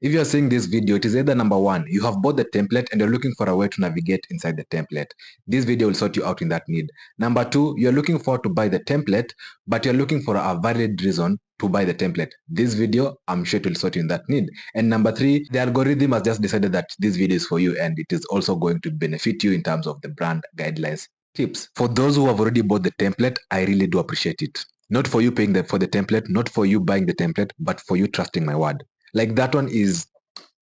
If you are seeing this video, it is either number one, you have bought the template and you're looking for a way to navigate inside the template. This video will sort you out in that need. Number two, you're looking for to buy the template, but you're looking for a valid reason to buy the template. This video, I'm sure it will sort you in that need. And number three, the algorithm has just decided that this video is for you and it is also going to benefit you in terms of the brand guidelines tips. For those who have already bought the template, I really do appreciate it. Not for you paying for the template, not for you buying the template, but for you trusting my word. Like that one is,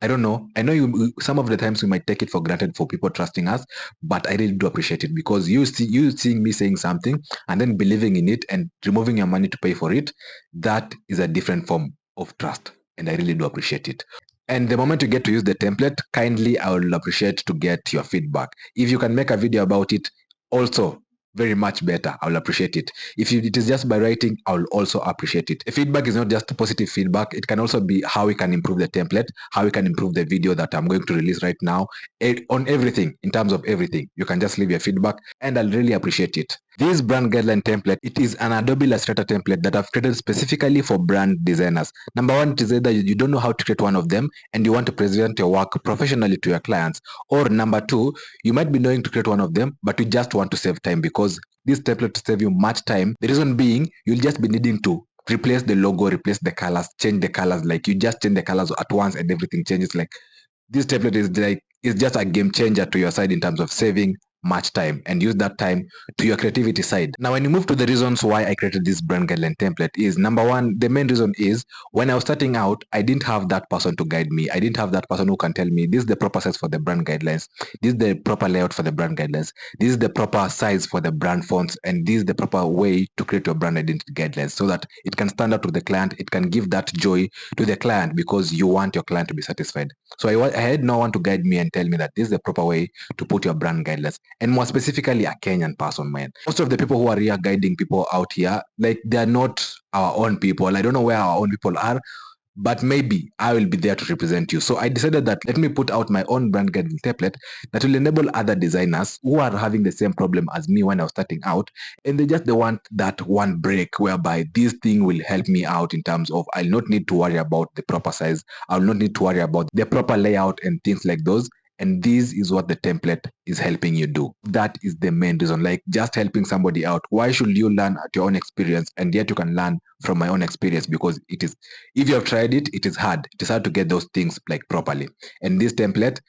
I don't know. I know you. Some of the times we might take it for granted for people trusting us, but I really do appreciate it because you seeing me saying something and then believing in it and removing your money to pay for it. That is a different form of trust, and I really do appreciate it. And the moment you get to use the template, kindly, I would appreciate to get your feedback. If you can make a video about it, also very much better. I'll appreciate it. If it is just by writing, I'll also appreciate it. The feedback is not just positive feedback. It can also be how we can improve the template, how we can improve the video that I'm going to release right now, on everything, in terms of everything. You can just leave your feedback and I'll really appreciate it. This brand guideline template, it is an Adobe Illustrator template that I've created specifically for brand designers. Number one, it is either you don't know how to create one of them and you want to present your work professionally to your clients. Or number two, you might be knowing to create one of them, but you just want to save time because this template will save you much time. The reason being, you'll just be needing to replace the logo, replace the colors, change the colors. Like you just change the colors at once and everything changes. Like this template is just a game changer to your side in terms of saving much time and use that time to your creativity side. Now, when you move to the reasons why I created this brand guideline template is number one, the main reason is when I was starting out, I didn't have that person to guide me. I didn't have that person who can tell me this is the proper size for the brand guidelines. This is the proper layout for the brand guidelines. This is the proper size for the brand fonts. And this is the proper way to create your brand identity guidelines so that it can stand out to the client. It can give that joy to the client because you want your client to be satisfied. So I had no one to guide me and tell me that this is the proper way to put your brand guidelines. And more specifically, a Kenyan person, man. Most of the people who are here guiding people out here, like they're not our own people. I don't know where our own people are, but maybe I will be there to represent you. So I decided that let me put out my own brand guiding template that will enable other designers who are having the same problem as me when I was starting out, and they want that one break whereby this thing will help me out in terms of I'll not need to worry about the proper size, I'll not need to worry about the proper layout and things like those. And this is what the template is helping you do. That is the main reason, like just helping somebody out. Why should you learn at your own experience? And yet you can learn from my own experience because it is, if you have tried it, it is hard. It is hard to get those things like properly. And this template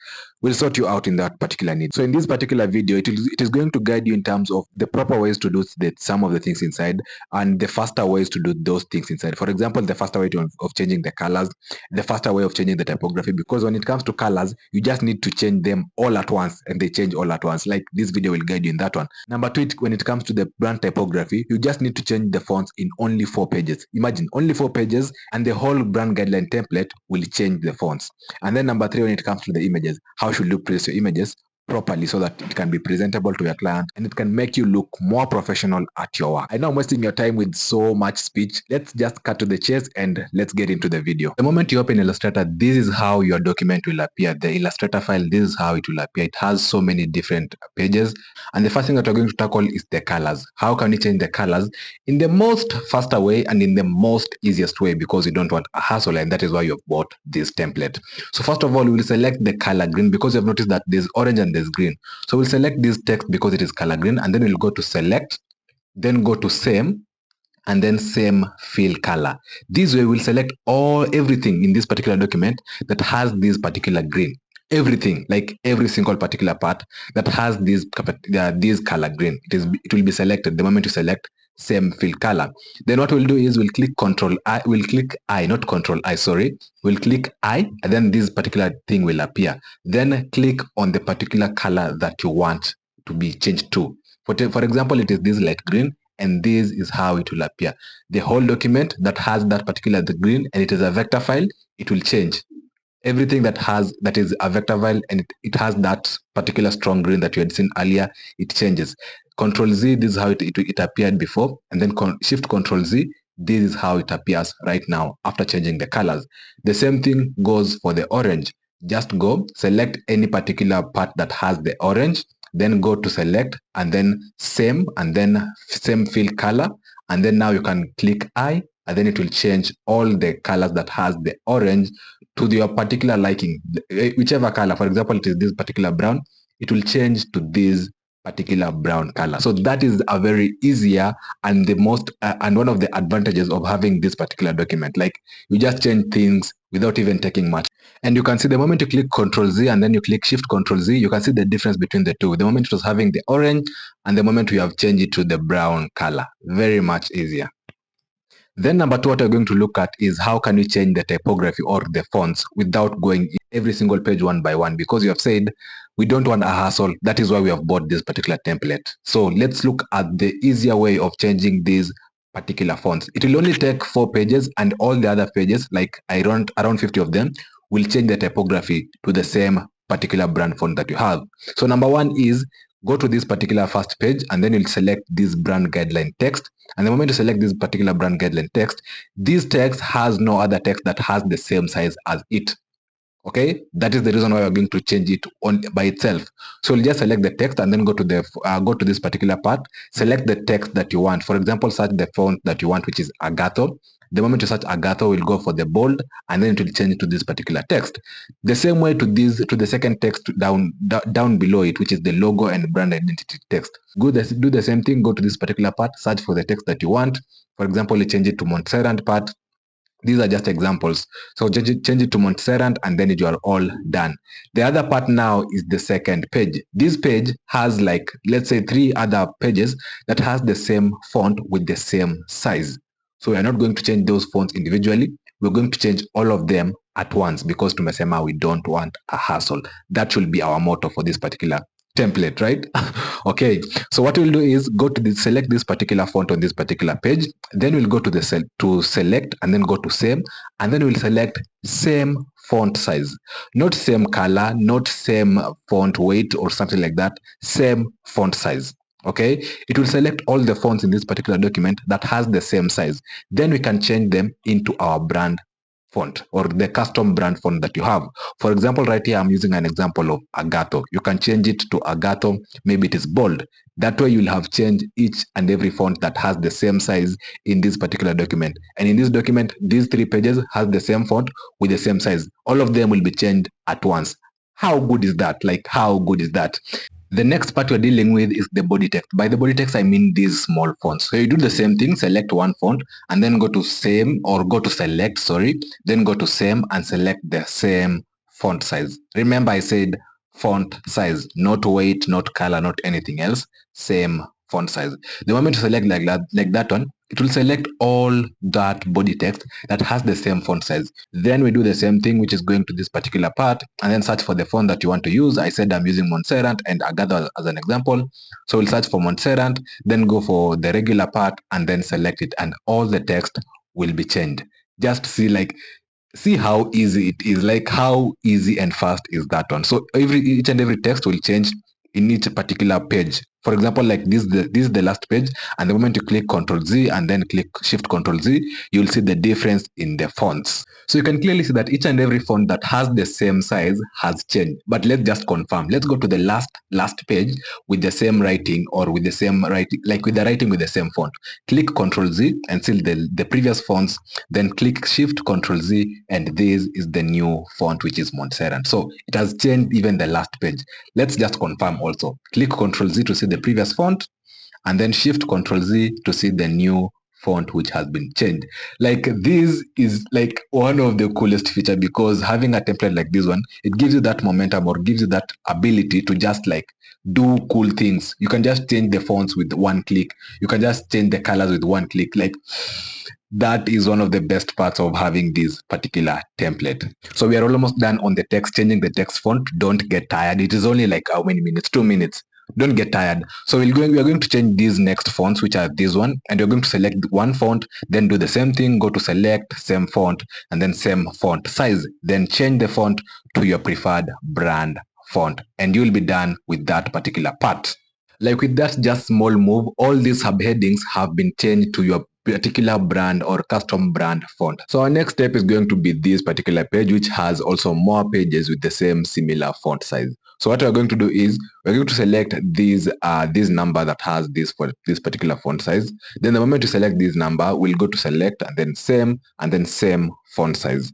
will sort you out in that particular need. So in this particular video, it is going to guide you in terms of the proper ways to do some of the things inside and the faster ways to do those things inside. For example, the faster way of changing the colors, the faster way of changing the typography, because when it comes to colors, you just need to change them all at once and they change all at once. Like this video will guide you in that one. Number two, when it comes to the brand typography, you just need to change the fonts in only 4 pages. Imagine only 4 pages and the whole brand guideline template will change the fonts. And then number three, when it comes to the images, how should you place your images properly so that it can be presentable to your client and it can make you look more professional at your work. I know I'm wasting your time with so much speech. Let's just cut to the chase and let's get into the video. The moment you open Illustrator, this is how your document will appear. The Illustrator file, this is how it will appear. It has so many different pages. And the first thing that we're going to tackle is the colors. How can you change the colors in the most faster way and in the most easiest way, because you don't want a hassle, and that is why you've bought this template. So first of all, we will select the color green because you've noticed that there's orange and there's green. So we'll select this text because it is color green, and then we'll go to select, then go to same, and then same fill color. This way we'll select everything in this particular document that has this particular green. Everything, like every single particular part that has this color green, it will be selected the moment you select same fill color. Then what we'll do is we'll click Control I, we'll click I, not Control I, sorry. We'll click I, and then this particular thing will appear. Then click on the particular color that you want to be changed to. For example, it is this light green, and this is how it will appear. The whole document that has that particular green and it is a vector file, it will change. Everything that is a vector file and it has that particular strong green that you had seen earlier, it changes. Control Z, this is how it appeared before, and then Shift Control Z, this is how it appears right now after changing the colors. The same thing goes for the orange. Just go select any particular part that has the orange, then go to select, and then same fill color, and then now you can click I, and then it will change all the colors that has the orange to your particular liking, whichever color. For example, it is this particular brown, it will change to this particular brown color. So that is a very easier and the most and one of the advantages of having this particular document. Like, you just change things without even taking much. And you can see the moment you click Ctrl Z and then you click Shift Ctrl Z, you can see the difference between the two. The moment it was having the orange and the moment we have changed it to the brown color. Very much easier. Then number two, what we're going to look at is how can we change the typography or the fonts without going every single page one by one, because you have said we don't want a hassle. That is why we have bought this particular template. So let's look at the easier way of changing these particular fonts. It will only take 4 pages, and all the other pages, like around 50 of them, will change the typography to the same particular brand font that you have. So number one is go to this particular first page, and then you'll select this brand guideline text. And the moment you select this particular brand guideline text, this text has no other text that has the same size as it. Okay, that is the reason why we're going to change it on by itself. So we'll just select the text and then go to this particular part, select the text that you want. For example, search the font that you want, which is Agatho. The moment you search Agatho, we'll go for the bold, and then it will change it to this particular text. The same way to the second text down below it, which is the logo and brand identity text. Do the same thing. Go to this particular part, search for the text that you want. For example, you change it to Montserrat part. These are just examples. So change it to Montserrat, and then you are all done. The other part now is the second page. This page has, like, let's say 3 other pages that has the same font with the same size. So we are not going to change those fonts individually. We're going to change all of them at once, because tumesema we don't want a hassle. That should be our motto for this particular template, right? Okay, so what we'll do is go to select this particular font on this particular page. Then we'll go to select and then go to same, and then we'll select same font size, not same color, not same font weight or something like that. Same font size. Okay, it will select all the fonts in this particular document that has the same size. Then we can change them into our brand font or the custom brand font that you have. For example, right here I'm using an example of Agatho. You can change it to Agatho, maybe it is bold. That way you'll have changed each and every font that has the same size in this particular document. And in this document, these 3 pages has the same font with the same size. All of them will be changed at once. How good is that? Like, how good is that? The next part we're dealing with is the body text. By the body text, I mean these small fonts. So you do the same thing, select one font, and then go to same, or go to select, sorry, then go to same and select the same font size. Remember, I said font size, not weight, not color, not anything else, same font size. The moment you select like that one, it will select all that body text that has the same font size. Then we do the same thing, which is going to this particular part and then search for the font that you want to use. I said I'm using Montserrat and Agatho as an example. So we'll search for Montserrat, then go for the regular part and then select it, and all the text will be changed. Just see how easy it is, like how easy and fast is that one. So each and every text will change in each particular page. For example, like this is the last page, and the moment you click Ctrl Z and then click Shift Ctrl Z, you'll see the difference in the fonts. So you can clearly see that each and every font that has the same size has changed. But let's just confirm. Let's go to the last page with the same writing, or with the same writing, like with the writing with the same font. Click Ctrl Z and see the previous fonts, then click Shift Ctrl Z, and this is the new font, which is Montserrat. So it has changed even the last page. Let's just confirm also. Click Ctrl Z to see the previous font, and then Shift Ctrl Z to see the new font which has been changed. Like, this is like one of the coolest feature, because having a template like this one, it gives you that momentum, or gives you that ability to just like do cool things. You can just change the fonts with one click. You can just change the colors with one click. Like, that is one of the best parts of having this particular template. So we are almost done on the text, changing the text font. Don't get tired. It is only like how many minutes? 2 minutes. Don't get tired. So we are going to change these next fonts, which are this one, and you're going to select one font, then do the same thing, go to select, same font, and then same font size. Then change the font to your preferred brand font, and you'll be done with that particular part. Like, with that just small move, all these subheadings have been changed to your particular brand or custom brand font. So our next step is going to be this particular page, which has also more pages with the same similar font size. So what we're going to do is we're going to select this number that has this particular font size. Then the moment you select this number, we'll go to select and then same font size.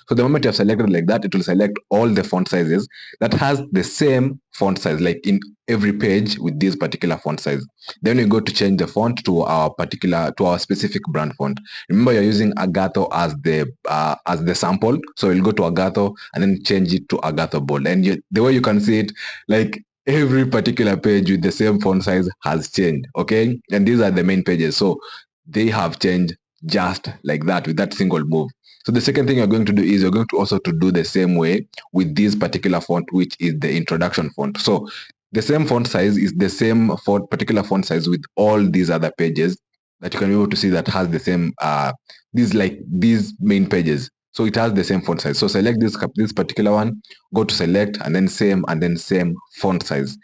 So the moment you have selected like that, it will select all the font sizes that has the same font size, like in every page with this particular font size. Then we go to change the font to our specific brand font. Remember, you're using Agatho as the sample, so we'll go to Agatho and then change it to Agatho Bold. And the way you can see it, like every particular page with the same font size has changed. Okay, and these are the main pages, so they have changed just like that with that single move. So the second thing you're going to do is you're going to also to do the same way with this particular font, which is the introduction font. So the same font size is the same particular font size with all these other pages that you can be able to see that has the same these main pages. So it has the same font size. So select this particular one, go to select and then same font size.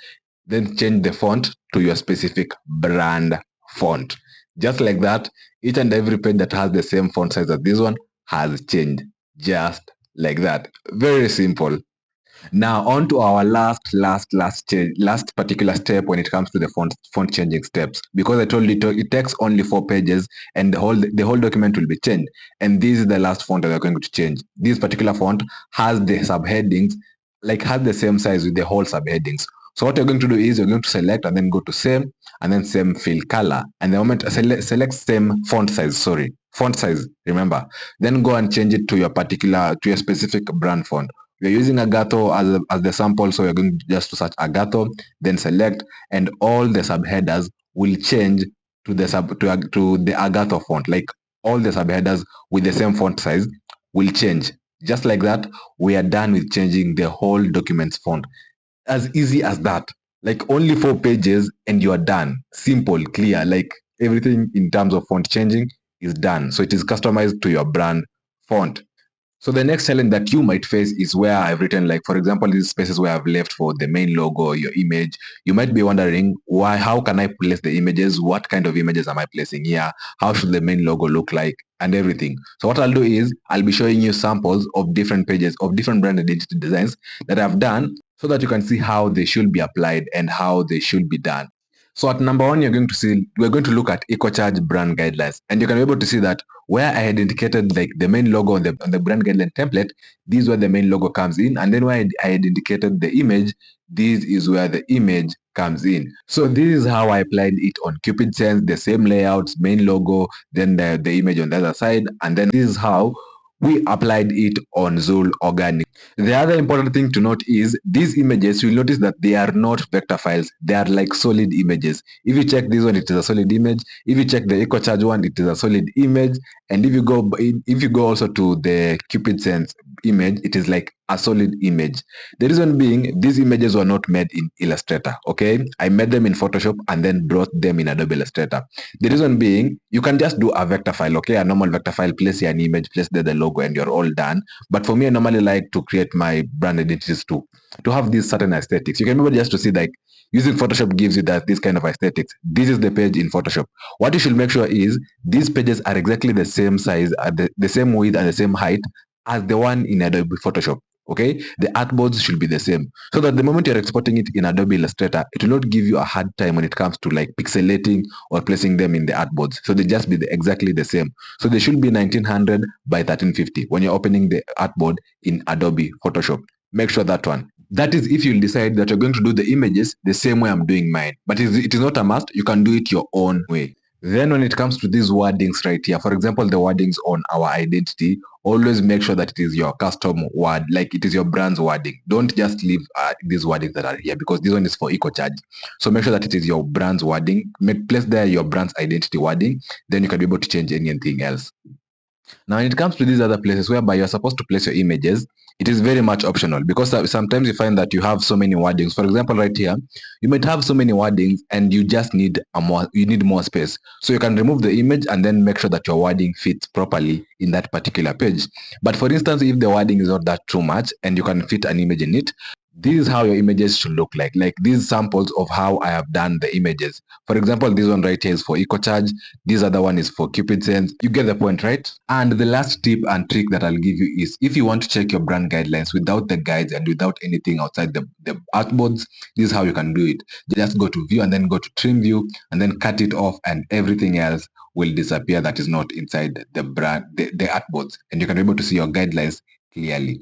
Then change the font to your specific brand font. Just like that, each and every page that has the same font size as this one has changed. Just like that. Very simple. Now on to our last particular step when it comes to the font changing steps. Because I told you it takes only 4 pages and the whole document will be changed. And this is the last font that we're going to change. This particular font has the subheadings, has the same size with the whole subheadings. So what you're going to do is you're going to select and then go to same and then same fill color. And the moment select same font size, remember. Then go and change it to your specific brand font. We're using Agatho as the sample, so you're going just to search Agatho, then select, and all the subheaders will change to the Agatho font. Like all the subheaders with the same font size will change. Just like that, we are done with changing the whole document's font. As easy as that. Like only 4 pages and you are done. Simple, clear. Like everything in terms of font changing is done. So it is customized to your brand font. So the next challenge that you might face is where I've written, like, for example, these spaces where I've left for the main logo, your image. You might be wondering how can I place the images? What kind of images am I placing here? How should the main logo look like and everything? So what I'll do is I'll be showing you samples of different pages of different brand identity designs that I've done so that you can see how they should be applied and how they should be done. So at number 1, we're going to look at EcoCharge brand guidelines, and you can be able to see that where I had indicated like the main logo on the brand guideline template, this is where the main logo comes in, and then where I had indicated the image, this is where the image comes in. So this is how I applied it on Cupid Sense, the same layouts, main logo, then the image on the other side, and then this is how we applied it on Zool Organic. The other important thing to note is these images, you'll notice that they are not vector files. They are like solid images. If you check this one, it is a solid image. If you check the EcoCharge one, it is a solid image. And if you go also to the Cupid Sense image, it is like a solid image. The reason being, these images were not made in Illustrator, okay? I made them in Photoshop and then brought them in Adobe Illustrator. The reason being, you can just do a vector file, okay? A normal vector file, place here an image, place there the logo, and you're all done. But for me, I normally like to create my brand identities to have these certain aesthetics. You can remember just to see like using Photoshop gives you this kind of aesthetics. This is the page in Photoshop. What you should make sure is these pages are exactly the same size, the same width and the same height as the one in Adobe Photoshop. Okay, the artboards should be the same, so that the moment you're exporting it in Adobe Illustrator, it will not give you a hard time when it comes to like pixelating or placing them in the artboards. So they just be exactly the same. So they should be 1900 by 1350 when you're opening the artboard in Adobe Photoshop. Make sure that one. That is if you decide that you're going to do the images the same way I'm doing mine. But it is not a must. You can do it your own way. Then when it comes to these wordings right here, for example, the wordings on our identity, always make sure that it is your custom word, like it is your brand's wording. Don't just leave these wordings that are here, because this one is for EcoCharge. So make sure that it is your brand's wording. Place there your brand's identity wording. Then you can be able to change anything else. Now, when it comes to these other places whereby you're supposed to place your images, it is very much optional, because sometimes you find that you have so many wordings. For example, right here, you might have so many wordings and you just need more space. So you can remove the image and then make sure that your wording fits properly in that particular page. But for instance, if the wording is not that too much and you can fit an image in it, This is how your images should look like. Like these samples of how I have done the images. For example, this one right here is for EcoCharge. This other one is for Cupid Sense. You get the point, right? And the last tip and trick that I'll give you is if you want to check your brand guidelines without the guides and without anything outside the artboards, this is how you can do it. Just go to view and then go to trim view and then cut it off, and everything else will disappear that is not inside the brand, the artboards, and you can be able to see your guidelines clearly.